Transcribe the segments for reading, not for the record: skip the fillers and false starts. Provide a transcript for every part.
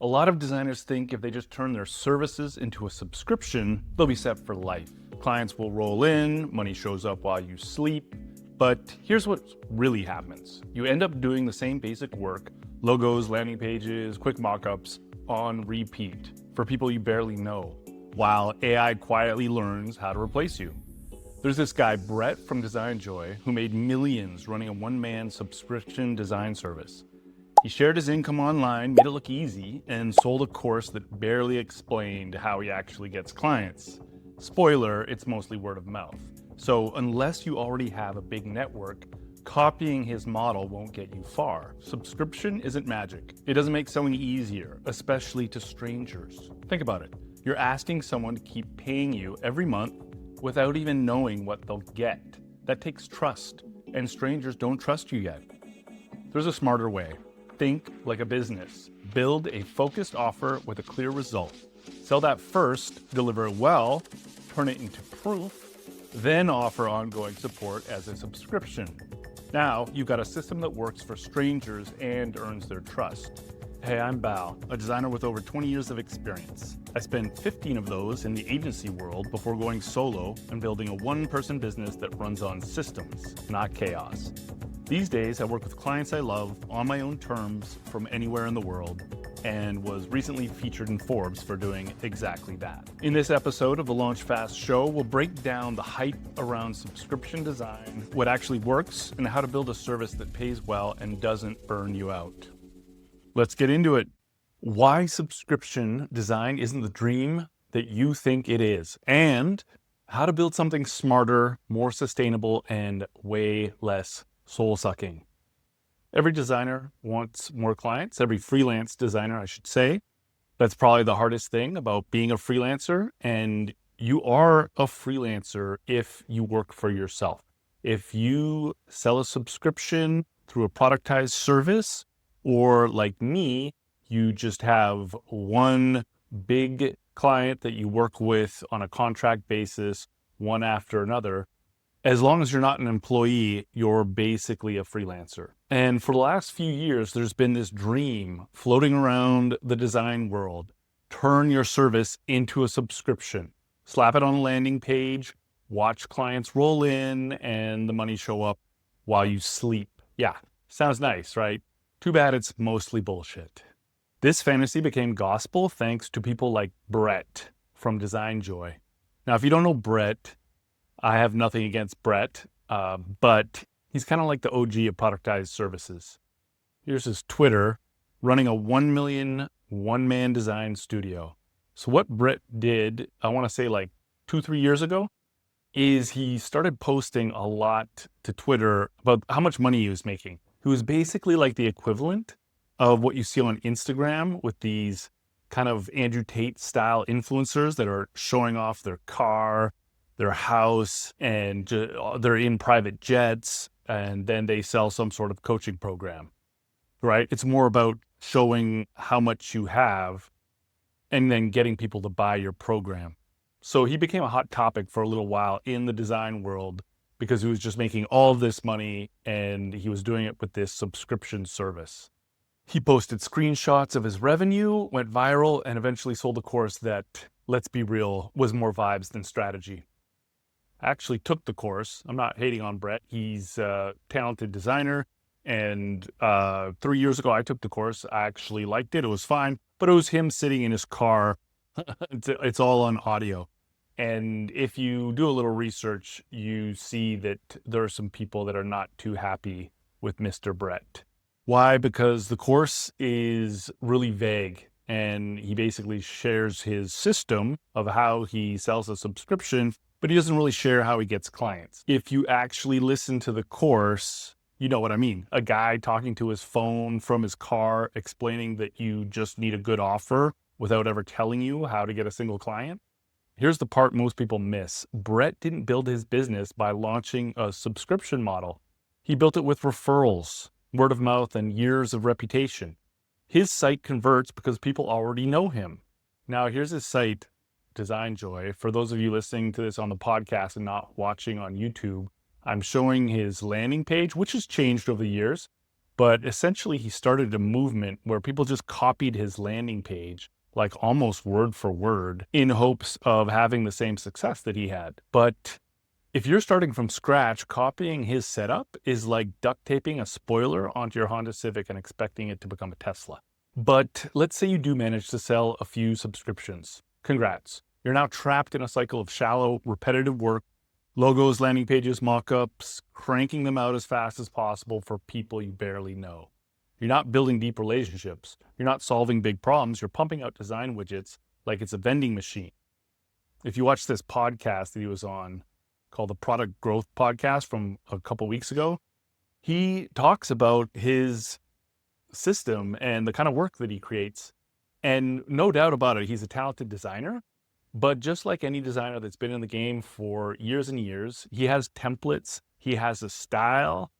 A lot of designers think if they just turn their services into a subscription, they'll be set for life. Clients will roll in, money shows up while you sleep. But here's what really happens. You end up doing the same basic work, logos, landing pages, quick mockups, on repeat for people you barely know, while AI quietly learns how to replace you. There's this guy, Brett from DesignJoy, who made millions running a one-man subscription design service. He shared his income online, made it look easy, and sold a course that barely explained how he actually gets clients. Spoiler, it's mostly word of mouth. So unless you already have a big network, copying his model won't get you far. Subscription isn't magic. It doesn't make selling easier, especially to strangers. Think about it. You're asking someone to keep paying you every month without even knowing what they'll get. That takes trust, and strangers don't trust you yet. There's a smarter way. Think like a business. Build a focused offer with a clear result. Sell that first, deliver it well, turn it into proof, then offer ongoing support as a subscription. Now, you've got a system that works for strangers and earns their trust. Hey, I'm Bao, a designer with over 20 years of experience. I spent 15 of those in the agency world before going solo and building a one-person business that runs on systems, not chaos. These days, I work with clients I love on my own terms from anywhere in the world, and was recently featured in Forbes for doing exactly that. In this episode of the Launch Fast Show, we'll break down the hype around subscription design, what actually works, and how to build a service that pays well and doesn't burn you out. Let's get into it. Why subscription design isn't the dream that you think it is, and how to build something smarter, more sustainable, and way less soul-sucking. Every designer wants more clients, every freelance designer, I should say. That's probably the hardest thing about being a freelancer, and you are a freelancer if you work for yourself. If you sell a subscription through a productized service, or like me, you just have one big client that you work with on a contract basis, one after another, as long as you're not an employee, you're basically a freelancer. And for the last few years, there's been this dream floating around the design world. Turn your service into a subscription. Slap it on a landing page, watch clients roll in, and the money show up while you sleep. Yeah, sounds nice, right? Too bad it's mostly bullshit. This fantasy became gospel thanks to people like Brett from DesignJoy. Now, if you don't know Brett, I have nothing against Brett, but he's kind of like the OG of productized services. Here's his Twitter, running a 1 million one-man design studio. So what Brett did, I want to say like 2-3 years ago, is he started posting a lot to Twitter about how much money he was making. He was basically like the equivalent of what you see on Instagram with these kind of Andrew Tate style influencers that are showing off their car, their house, and they're in private jets, and then they sell some sort of coaching program, right? It's more about showing how much you have and then getting people to buy your program. So he became a hot topic for a little while in the design world because he was just making all of this money and he was doing it with this subscription service. He posted screenshots of his revenue, went viral, and eventually sold a course that, let's be real, was more vibes than strategy. I actually took the course. I'm not hating on Brett. He's a talented designer. And 3 years ago, I took the course. I actually liked it. It was fine. But it was him sitting in his car. It's all on audio. And if you do a little research, you see that there are some people that are not too happy with Mr. Brett. Why? Because the course is really vague. And he basically shares his system of how he sells a subscription, but he doesn't really share how he gets clients. If you actually listen to the course, you know what I mean. A guy talking to his phone from his car, explaining that you just need a good offer without ever telling you how to get a single client. Here's the part most people miss. Brett didn't build his business by launching a subscription model. He built it with referrals, word of mouth, and years of reputation. His site converts because people already know him. Now, here's his site, DesignJoy. For those of you listening to this on the podcast and not watching on YouTube, I'm showing his landing page, which has changed over the years, But essentially, he started a movement where people just copied his landing page, like almost word for word, in hopes of having the same success that he had. But if you're starting from scratch, copying his setup is like duct taping a spoiler onto your Honda Civic and expecting it to become a Tesla. But let's say you do manage to sell a few subscriptions. Congrats. You're now trapped in a cycle of shallow, repetitive work, logos, landing pages, mock-ups, cranking them out as fast as possible for people you barely know. You're not building deep relationships. You're not solving big problems. You're pumping out design widgets like it's a vending machine. If you watch this podcast that he was on called the Product Growth Podcast from a couple weeks ago, he talks about his system and the kind of work that he creates. And no doubt about it, he's a talented designer. But just like any designer that's been in the game for years and years, he has templates, he has a style,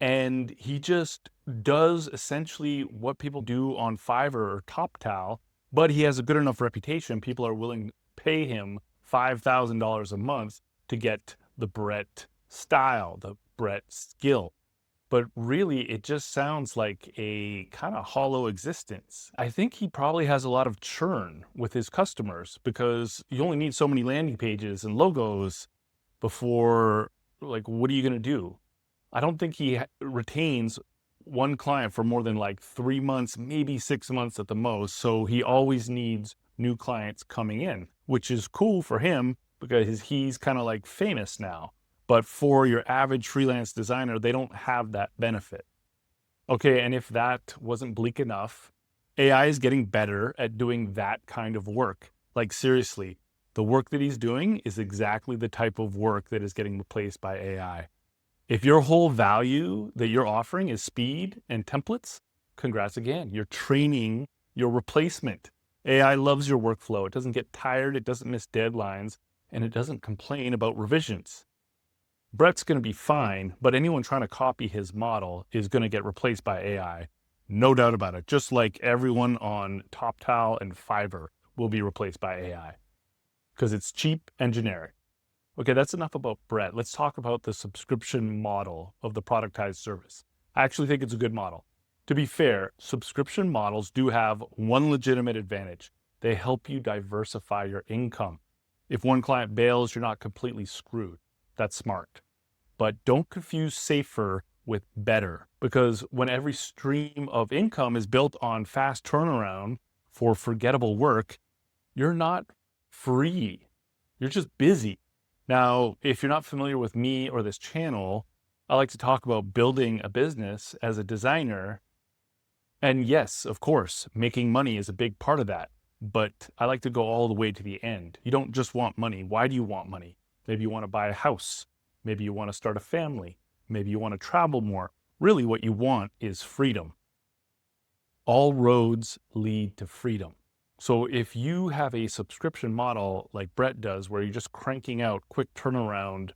and he just does essentially what people do on Fiverr or TopTal, but he has a good enough reputation. People are willing to pay him $5,000 a month to get the Brett style, the Brett skill. But really, it just sounds like a kind of hollow existence. I think he probably has a lot of churn with his customers because you only need so many landing pages and logos before, like, what are you going to do? I don't think he retains one client for more than like 3 months, maybe 6 months at the most. So he always needs new clients coming in, which is cool for him because he's kind of like famous now. But for your average freelance designer, they don't have that benefit. Okay, and if that wasn't bleak enough, AI is getting better at doing that kind of work. Like seriously, the work that he's doing is exactly the type of work that is getting replaced by AI. If your whole value that you're offering is speed and templates, congrats again. You're training your replacement. AI loves your workflow. It doesn't get tired, it doesn't miss deadlines, and it doesn't complain about revisions. Brett's going to be fine, but anyone trying to copy his model is going to get replaced by AI. No doubt about it. Just like everyone on TopTal and Fiverr will be replaced by AI because it's cheap and generic. Okay, that's enough about Brett. Let's talk about the subscription model of the productized service. I actually think it's a good model. To be fair, subscription models do have one legitimate advantage. They help you diversify your income. If one client bails, you're not completely screwed. That's smart. But don't confuse safer with better, because when every stream of income is built on fast turnaround for forgettable work, you're not free. You're just busy. Now, if you're not familiar with me or this channel, I like to talk about building a business as a designer. And yes, of course, making money is a big part of that. But I like to go all the way to the end. You don't just want money. Why do you want money? Maybe you want to buy a house. Maybe you want to start a family. Maybe you want to travel more. Really, what you want is freedom. All roads lead to freedom. So if you have a subscription model like Brett does, where you're just cranking out quick turnaround,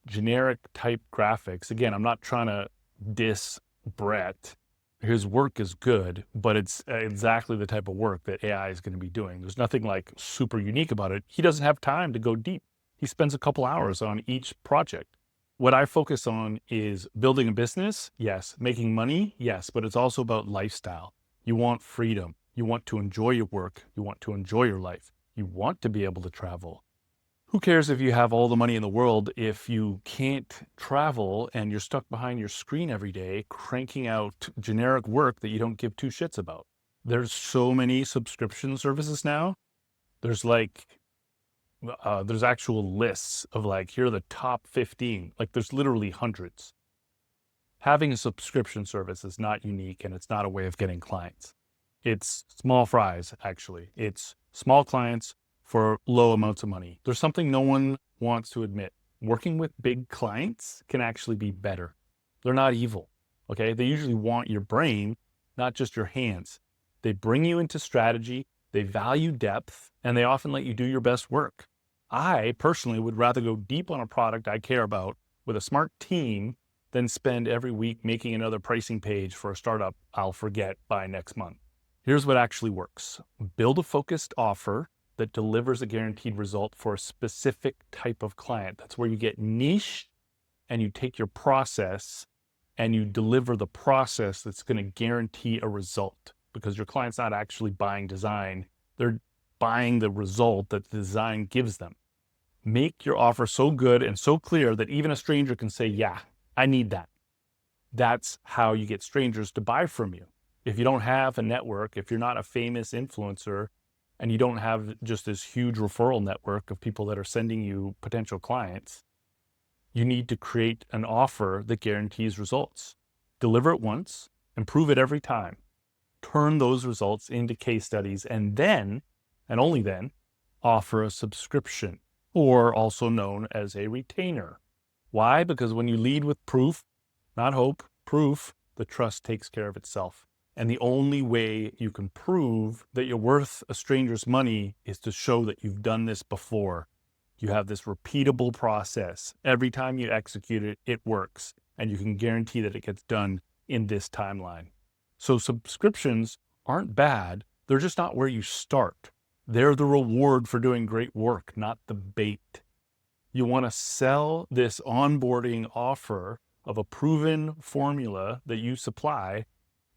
generic type graphics, again, I'm not trying to diss Brett. His work is good, but it's exactly the type of work that AI is going to be doing. There's nothing like super unique about it. He doesn't have time to go deep. He spends a couple hours on each project. What I focus on is building a business, yes. Making money, yes. But it's also about lifestyle. You want freedom. You want to enjoy your work. You want to enjoy your life. You want to be able to travel. Who cares if you have all the money in the world if you can't travel and you're stuck behind your screen every day cranking out generic work that you don't give two shits about? There's so many subscription services now. There's actual lists of like, here are the top 15. Like there's literally hundreds. Having a subscription service is not unique and it's not a way of getting clients. It's small fries, actually. It's small clients for low amounts of money. There's something no one wants to admit. Working with big clients can actually be better. They're not evil, okay? They usually want your brain, not just your hands. They bring you into strategy, they value depth, and they often let you do your best work. I personally would rather go deep on a product I care about with a smart team than spend every week making another pricing page for a startup I'll forget by next month. Here's what actually works. Build a focused offer that delivers a guaranteed result for a specific type of client. That's where you get niche and you take your process and you deliver the process that's going to guarantee a result, because your client's not actually buying design. They're buying the result that the design gives them. Make your offer so good and so clear that even a stranger can say, yeah, I need that. That's how you get strangers to buy from you. If you don't have a network, if you're not a famous influencer, and you don't have just this huge referral network of people that are sending you potential clients, you need to create an offer that guarantees results. Deliver it once, improve it every time, turn those results into case studies, and then, and only then, offer a subscription, or also known as a retainer. Why? Because when you lead with proof, not hope, proof, the trust takes care of itself. And the only way you can prove that you're worth a stranger's money is to show that you've done this before. You have this repeatable process. Every time you execute it, it works. And you can guarantee that it gets done in this timeline. So subscriptions aren't bad. They're just not where you start. They're the reward for doing great work, not the bait. You want to sell this onboarding offer of a proven formula that you supply.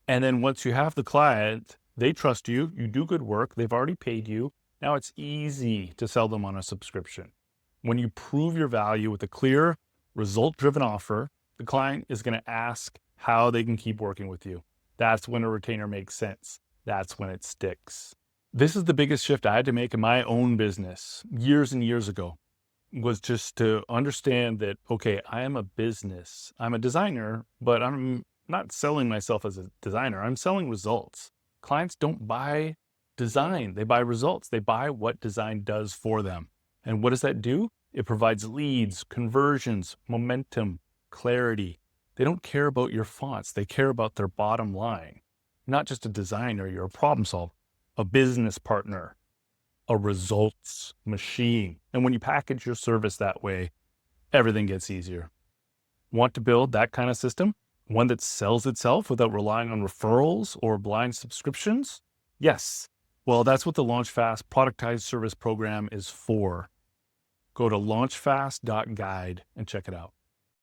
And then once you have the client, they trust you, you do good work, they've already paid you. Now it's easy to sell them on a subscription. When you prove your value with a clear, result-driven offer, the client is going to ask how they can keep working with you. That's when a retainer makes sense. That's when it sticks. This is the biggest shift I had to make in my own business years and years ago, was just to understand that, okay, I am a business. I'm a designer, but I'm not selling myself as a designer. I'm selling results. Clients don't buy design. They buy results. They buy what design does for them. And what does that do? It provides leads, conversions, momentum, clarity. They don't care about your fonts. They care about their bottom line. You're not just a designer, you're a problem solver, a business partner, a results machine. And when you package your service that way, everything gets easier. Want to build that kind of system? One that sells itself without relying on referrals or blind subscriptions? Yes. Well, that's what the LaunchFast Productized Service Program is for. Go to launchfast.guide and check it out.